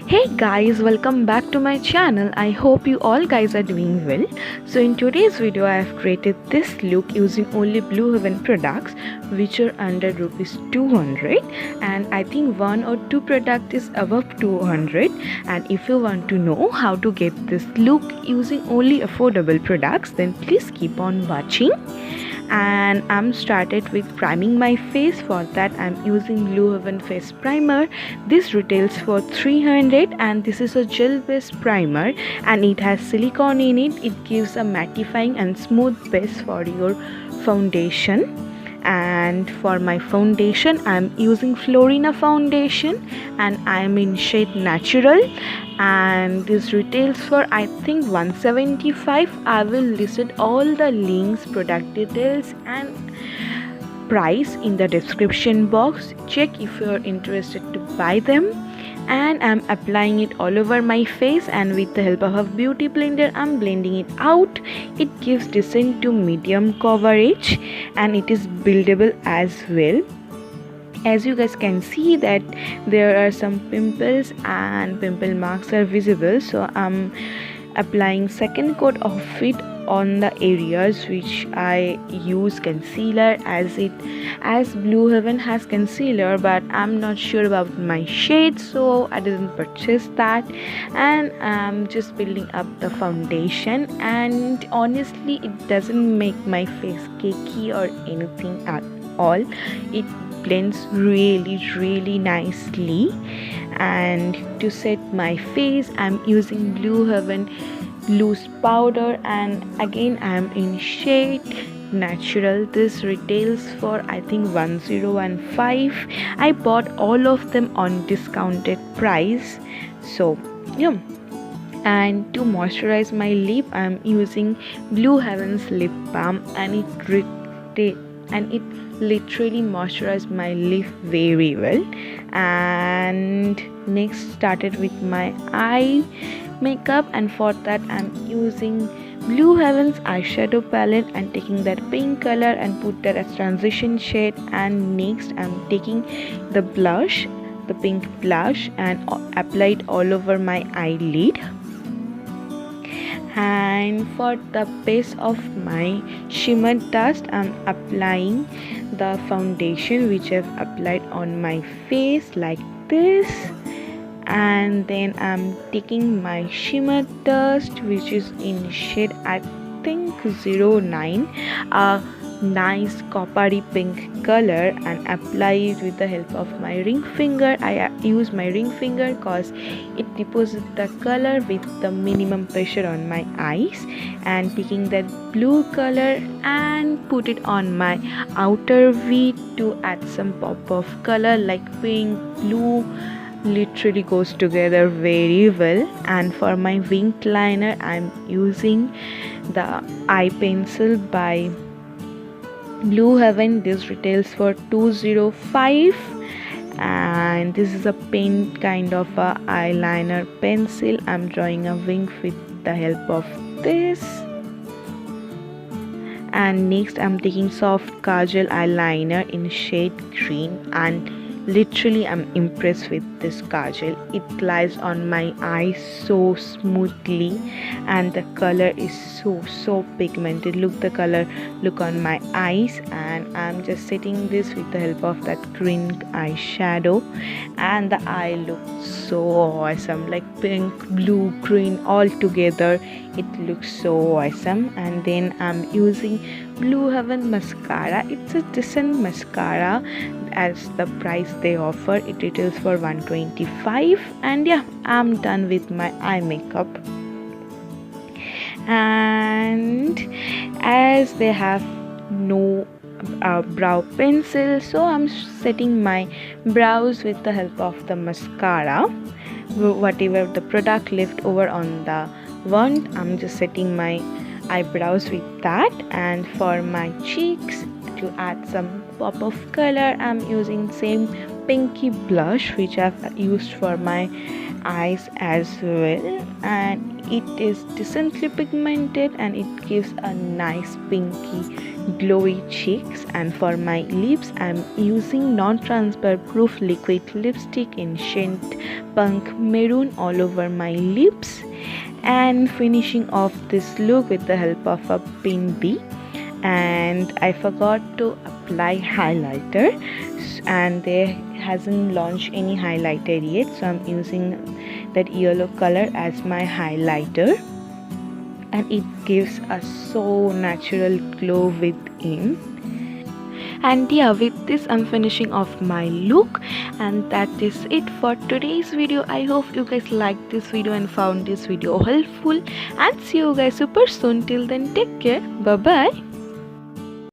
Hey guys, welcome back to my channel. I hope you all guys are doing well. So in today's video I have created this look using only Blue Heaven products which are under Rs.200, and I think one or two product is above 200. And if you want to know how to get this look using only affordable products, then please keep on watching. And I'm started with priming my face. For that I'm using Blue Heaven face primer. This retails for 300 and this is a gel based primer and it has silicone in it. It gives a mattifying and smooth base for your foundation. And for my foundation I'm using Florina foundation and I'm in shade natural, and this retails for I think 175. I will list all the links, product details and price in the description box. Check if you are interested to buy them. And I'm applying it all over my face, and with the help of a beauty blender I'm blending it out. It gives decent to medium coverage and it is buildable as well. As you guys can see that there are some pimples and pimple marks are visible, so I'm applying second coat of it on the areas which I use concealer, as Blue Heaven has concealer, but I'm not sure about my shade, so I didn't purchase that. And I'm just building up the foundation, and honestly it doesn't make my face cakey or anything at all. It blends really nicely. And to set my face I'm using Blue Heaven loose powder, and again I'm in shade natural. This retails for I think 1015. I bought all of them on discounted price, so yeah. And to moisturize my lip I'm using Blue Heaven's lip balm, and it literally moisturized my lip very well. And next started with my eye makeup, and for that I'm using Blue Heaven's eyeshadow palette and taking that pink color and put that as transition shade. And next I'm taking the blush, the pink blush, and apply it all over my eyelid. And for the base of my shimmer dust I'm applying the foundation which I've applied on my face like this. And then I'm taking my shimmer dust which is in shade I think 09, a nice coppery pink color, and apply it with the help of my ring finger. I use my ring finger because it deposits the color with the minimum pressure on my eyes. And taking that blue color and put it on my outer V to add some pop of color like pink, blue. Literally goes together very well. And for my winged liner I'm using the eye pencil by Blue Heaven. This retails for 205, and this is a pen kind of a eyeliner pencil. I'm drawing a wing with the help of this. And next I'm taking soft kajal eyeliner in shade green, and literally I'm impressed with this kajal. It glides on my eyes so smoothly, and the color is so pigmented. Look the color, look on my eyes. And I'm just setting this with the help of that green eyeshadow, and the eye looks so awesome, like pink, blue, green all together. It looks so awesome. And then I'm using Blue Heaven mascara. It's a decent mascara as the price they offer. It retails for 125. And yeah, I'm done with my eye makeup. And as they have no brow pencil, so I'm setting my brows with the help of the mascara. Whatever the product left over on the wand, I'm just setting my eyebrows with that. And for my cheeks, to add some pop of color, I'm using same pinky blush which I've used for my eyes as well, and it is decently pigmented and it gives a nice pinky glowy cheeks. And for my lips, I'm using non-transfer proof liquid lipstick in shade punk maroon all over my lips, and finishing off this look with the help of a pin bee. And I forgot to apply highlighter, and they hasn't launched any highlighter yet, so I'm using that yellow color as my highlighter, and it gives a so natural glow within. And yeah, with this I'm finishing off my look, and that is it for today's video. I hope you guys liked this video and found this video helpful, and see you guys super soon. Till then, take care, bye bye.